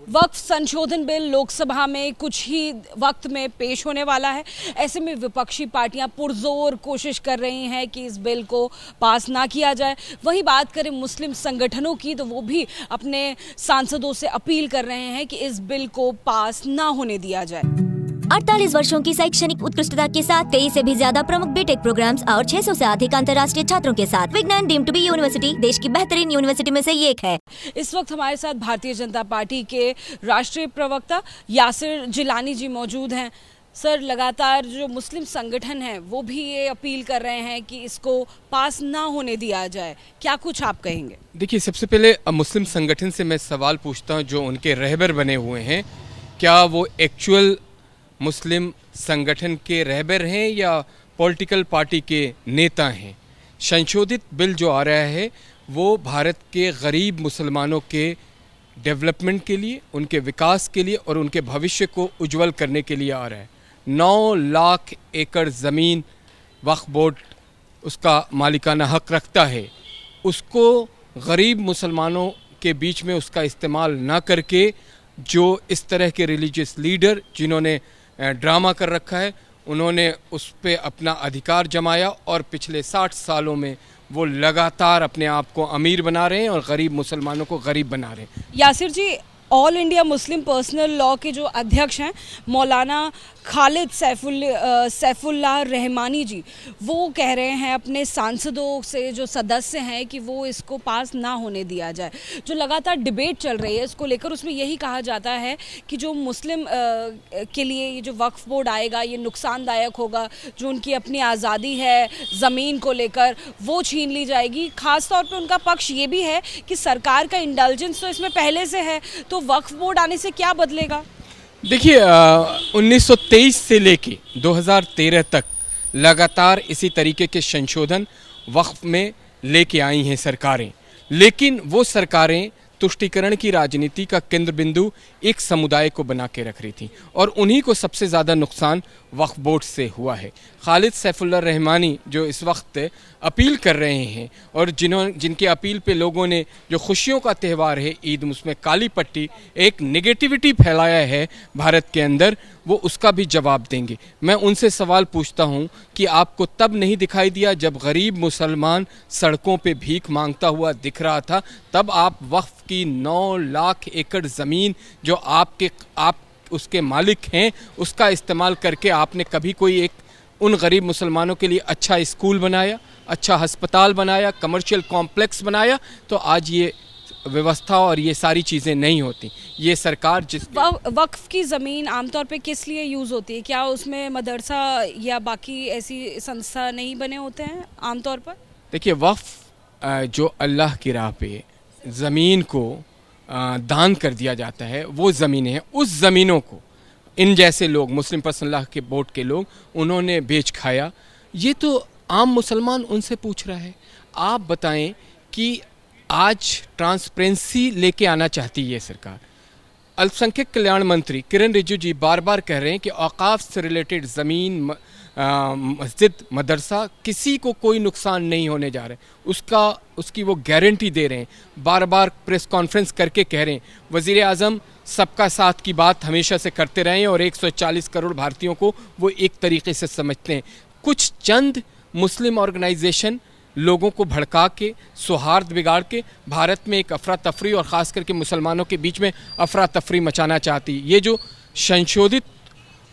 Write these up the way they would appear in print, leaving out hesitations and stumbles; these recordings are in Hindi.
वक्फ संशोधन बिल लोकसभा में कुछ ही वक्त में पेश होने वाला है। ऐसे में विपक्षी पार्टियां पुरजोर कोशिश कर रही हैं कि इस बिल को पास ना किया जाए। वहीं बात करें मुस्लिम संगठनों की तो वो भी अपने सांसदों से अपील कर रहे हैं कि इस बिल को पास ना होने दिया जाए। 48 वर्षों की शैक्षणिक उत्कृष्टता के साथ 23 से भी ज्यादा प्रमुख बीटेक प्रोग्राम्स और 600 से अधिक अंतर्राष्ट्रीय छात्रों के साथ विज्ञान डीम्ड टू बी यूनिवर्सिटी देश की बेहतरीन यूनिवर्सिटी में से एक है। इस वक्त हमारे साथ भारतीय जनता पार्टी के राष्ट्रीय प्रवक्ता यासिर जिलानी जी मौजूद हैं। सर, लगातार जो मुस्लिम संगठन हैं वो भी ये अपील कर रहे हैं कि इसको पास ना होने दिया जाए, क्या कुछ आप कहेंगे? देखिए, सबसे पहले मुस्लिम संगठन से मैं सवाल पूछता हूँ, जो उनके रहबर बने हुए हैं, क्या वो एक्चुअल मुस्लिम संगठन के रहबर हैं या पॉलिटिकल पार्टी के नेता हैं? संशोधित बिल जो आ रहा है वो भारत के गरीब मुसलमानों के डेवलपमेंट के लिए, उनके विकास के लिए और उनके भविष्य को उज्जवल करने के लिए आ रहा है। 9 लाख एकड़ ज़मीन वक्फ बोर्ड उसका मालिकाना हक रखता है। उसको गरीब मुसलमानों के बीच में उसका इस्तेमाल ना करके जो इस तरह के रिलीजियस लीडर जिन्होंने ड्रामा कर रखा है, उन्होंने उस पर अपना अधिकार जमाया और पिछले 60 सालों में वो लगातार अपने आप को अमीर बना रहे हैं और गरीब मुसलमानों को गरीब बना रहे हैं। Yasir ji, All India Muslim Personal Law के जो अध्यक्ष हैं मौलाना खालिद सैफुल्लाह रहमानी जी, वो कह रहे हैं अपने सांसदों से, जो सदस्य हैं, कि वो इसको पास ना होने दिया जाए। जो लगातार डिबेट चल रही है इसको लेकर, उसमें यही कहा जाता है कि जो मुस्लिम के लिए ये जो वक्फ बोर्ड आएगा ये नुकसानदायक होगा। जो उनकी अपनी आज़ादी है ज़मीन को लेकर वो छीन ली जाएगी। ख़ास तौर पे उनका पक्ष ये भी है कि सरकार का इंडल्जेंस तो इसमें पहले से है, तो वक्फ बोर्ड आने से क्या बदलेगा? देखिए, 1923 से लेके 2013 तक लगातार इसी तरीके के संशोधन वक्फ में लेके आई हैं सरकारें, लेकिन वो सरकारें तुष्टीकरण की राजनीति का केंद्र बिंदु एक समुदाय को बना के रख रही थी और उन्हीं को सबसे ज़्यादा नुकसान वक्फ बोर्ड से हुआ है। खालिद सैफुल्लाह रहमानी जो इस वक्त अपील कर रहे हैं और जिनके अपील पे लोगों ने, जो खुशियों का त्यौहार है ईद, उसमें काली पट्टी एक नेगेटिविटी फैलाया है भारत के अंदर, वो उसका भी जवाब देंगे। मैं उनसे सवाल पूछता हूँ कि आपको तब नहीं दिखाई दिया जब गरीब मुसलमान सड़कों पे भीख मांगता हुआ दिख रहा था? तब आप वक्फ की 9 लाख एकड़ ज़मीन जो आप उसके मालिक हैं उसका इस्तेमाल करके आपने कभी कोई एक उन गरीब मुसलमानों के लिए अच्छा स्कूल बनाया, अच्छा अस्पताल बनाया, कमर्शियल कॉम्प्लेक्स बनाया? तो आज ये व्यवस्था और ये सारी चीज़ें नहीं होती। ये सरकार वक्फ की ज़मीन आमतौर पे किस लिए यूज़ होती है? क्या उसमें मदरसा या बाकी ऐसी संस्था नहीं बने होते हैं आमतौर पर? देखिए, वक्फ जो अल्लाह की राह पे ज़मीन को दान कर दिया जाता है, वो ज़मीनें हैं। उस ज़मीनों को इन जैसे लोग, मुस्लिम पर्सनल लॉ के बोर्ड के लोग, उन्होंने बेच खाया। ये तो आम मुसलमान उनसे पूछ रहा है। आप बताएं कि आज ट्रांसपेरेंसी लेके आना चाहती है सरकार। अल्पसंख्यक कल्याण मंत्री किरण रिजिजू जी बार बार कह रहे हैं कि औकाफ से रिलेटेड ज़मीन, मस्जिद, मदरसा, किसी को कोई नुकसान नहीं होने जा रहा है। उसकी वो गारंटी दे रहे हैं। बार बार प्रेस कॉन्फ्रेंस करके कह रहे हैं वज़ीर आज़म सबका साथ की बात हमेशा से करते रहे हैं और 140 करोड़ भारतीयों को वो एक तरीके से समझते हैं। कुछ चंद मुस्लिम ऑर्गेनाइजेशन लोगों को भड़का के, सौहार्द बिगाड़ के भारत में एक अफरा तफरी और ख़ास करके मुसलमानों के बीच में अफरा तफरी मचाना चाहती। ये जो संशोधित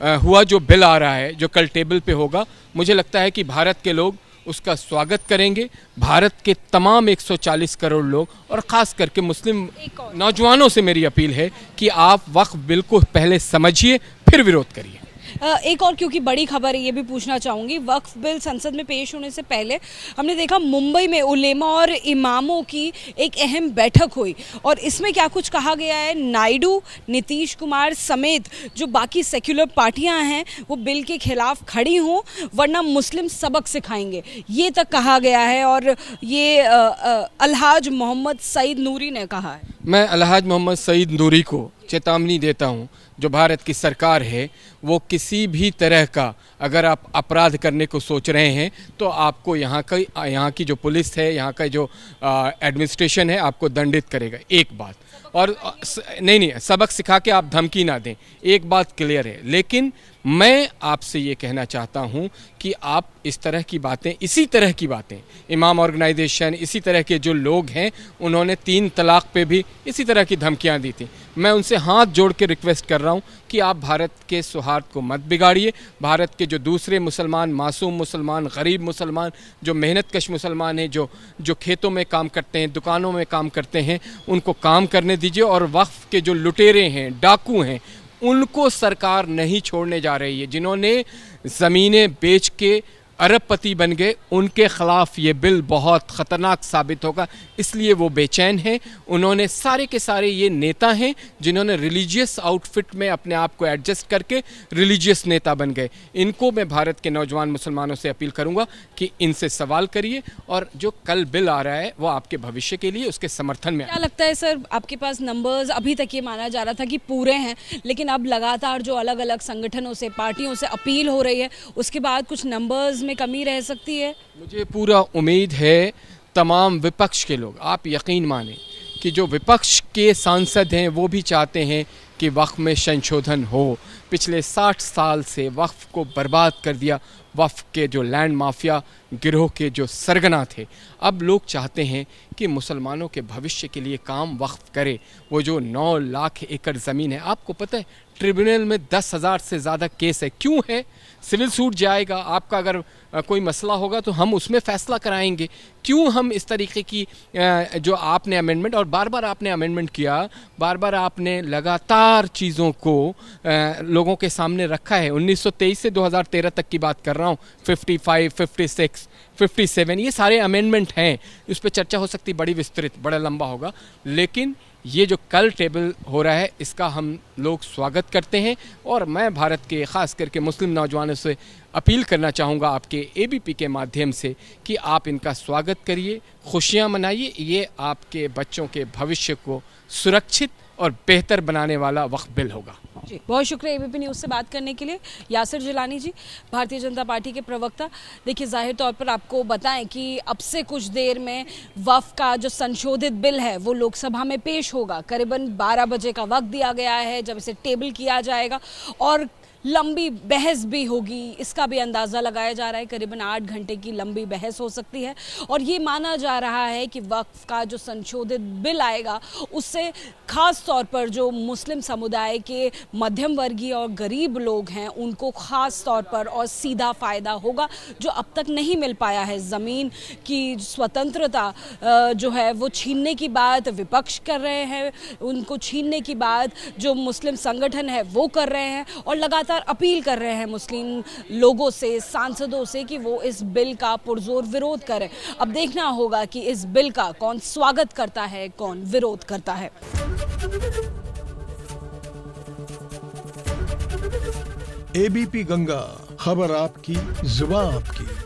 हुआ जो बिल आ रहा है, जो कल टेबल पे होगा, मुझे लगता है कि भारत के लोग उसका स्वागत करेंगे। भारत के तमाम 140 करोड़ लोग और ख़ास करके मुस्लिम नौजवानों से मेरी अपील है कि आप वक्फ बिल को पहले समझिए, फिर विरोध करिए। एक और क्योंकि बड़ी खबर है ये भी पूछना चाहूँगी। वक्फ बिल संसद में पेश होने से पहले हमने देखा मुंबई में उलेमा और इमामों की एक अहम बैठक हुई और इसमें क्या कुछ कहा गया है, नायडू, नीतीश कुमार समेत जो बाकी सेक्युलर पार्टियां हैं वो बिल के खिलाफ खड़ी हों वरना मुस्लिम सबक सिखाएंगे, ये तक कहा गया है। और ये अलहाज मोहम्मद सईद नूरी ने कहा है। मैं अलहाज मोहम्मद सईद नूरी को चेतावनी देता हूँ, जो भारत की सरकार है वो किसी भी तरह का अगर आप अपराध करने को सोच रहे हैं तो आपको यहाँ की जो पुलिस है, यहाँ का जो एडमिनिस्ट्रेशन है आपको दंडित करेगा। एक बात और नहीं, सबक सिखा के आप धमकी ना दें, एक बात क्लियर है। लेकिन मैं आपसे ये कहना चाहता हूँ कि आप इस तरह की बातें, इसी तरह की बातें, इमाम ऑर्गेनाइजेशन, इसी तरह के जो लोग हैं, उन्होंने 3 तलाक पे भी इसी तरह की धमकियाँ दी थी। मैं उनसे हाथ जोड़ के रिक्वेस्ट कर रहा हूँ कि आप भारत के सौहार्द को मत बिगाड़िए। भारत के जो दूसरे मुसलमान, मासूम मुसलमान, गरीब मुसलमान, जो मेहनतकश मुसलमान हैं, जो खेतों में काम करते हैं, दुकानों में काम करते हैं, उनको काम करने दीजिए। और वक्फ के जो लुटेरे हैं, डाकू हैं, उनको सरकार नहीं छोड़ने जा रही है। जिन्होंने ज़मीनें बेच के अरबपति बन गए, उनके ख़िलाफ़ ये बिल बहुत ख़तरनाक साबित होगा, इसलिए वो बेचैन हैं। उन्होंने सारे के सारे ये नेता हैं जिन्होंने रिलीजियस आउटफिट में अपने आप को एडजस्ट करके रिलीजियस नेता बन गए। इनको मैं भारत के नौजवान मुसलमानों से अपील करूंगा कि इनसे सवाल करिए, और जो कल बिल आ रहा है वो आपके भविष्य के लिए, उसके समर्थन में। क्या लगता है सर, आपके पास नंबर्स, अभी तक ये माना जा रहा था कि पूरे हैं, लेकिन अब लगातार जो अलग अलग संगठनों से, पार्टियों से अपील हो रही है, उसके बाद कुछ नंबर्स में कमी रह सकती है? मुझे पूरा उम्मीद है तमाम विपक्ष के लोग, आप यकीन माने कि जो विपक्ष के सांसद हैं वो भी चाहते हैं कि वक्फ में संशोधन हो। पिछले 60 साल से वक्फ को बर्बाद कर दिया, वक्फ के जो लैंड माफिया गिरोह के जो सरगना थे, अब लोग चाहते हैं कि मुसलमानों के भविष्य के लिए काम वक्फ करे। वो जो 9 लाख एकड़ ज़मीन है, आपको पता है ट्रिब्यूनल में 10,000 से ज़्यादा केस है। क्यों है? सिविल सूट जाएगा, आपका अगर कोई मसला होगा तो हम उसमें फ़ैसला कराएंगे। क्यों हम इस तरीके की जो आपने अमेंडमेंट, और बार बार आपने अमेंडमेंट किया, बार बार आपने लगातार चीज़ों को लोगों के सामने रखा है। 1923 से 2013 तक की बात कर रहा हूँ, 55, 56, 57, ये सारे अमेंडमेंट हैं। उस पर चर्चा हो सकती, बड़ी विस्तृत, बड़ा लंबा होगा। लेकिन ये जो कल टेबल हो रहा है, इसका हम लोग स्वागत करते हैं। और मैं भारत के ख़ास करके मुस्लिम नौजवानों से अपील करना चाहूँगा आपके ABP के माध्यम से कि आप इनका स्वागत करिए, खुशियाँ मनाइए। ये आपके बच्चों के भविष्य को सुरक्षित और बेहतर बनाने वाला वक्फ बिल होगा। जी, बहुत शुक्रिया ABP न्यूज़ से बात करने के लिए। यासिर जिलानी जी, भारतीय जनता पार्टी के प्रवक्ता, देखिए जाहिर तौर पर आपको बताएं कि अब से कुछ देर में वक्फ का जो संशोधित बिल है वो लोकसभा में पेश होगा। करीबन 12 बजे का वक्त दिया गया है जब इसे टेबल किया जाएगा, और लंबी बहस भी होगी, इसका भी अंदाज़ा लगाया जा रहा है। करीबन 8 घंटे की लंबी बहस हो सकती है, और ये माना जा रहा है कि वक्फ का जो संशोधित बिल आएगा उससे ख़ास तौर पर जो मुस्लिम समुदाय के मध्यम वर्गीय और गरीब लोग हैं उनको ख़ास तौर पर और सीधा फ़ायदा होगा, जो अब तक नहीं मिल पाया है। ज़मीन की स्वतंत्रता जो है वो छीनने की बात विपक्ष कर रहे हैं, उनको छीनने की बात जो मुस्लिम संगठन है वो कर रहे हैं, और लगातार अपील कर रहे हैं मुस्लिम लोगों से, सांसदों से कि वो इस बिल का पुरजोर विरोध करें। अब देखना होगा कि इस बिल का कौन स्वागत करता है, कौन विरोध करता है। ABP गंगा, खबर आपकी, जुबान आपकी।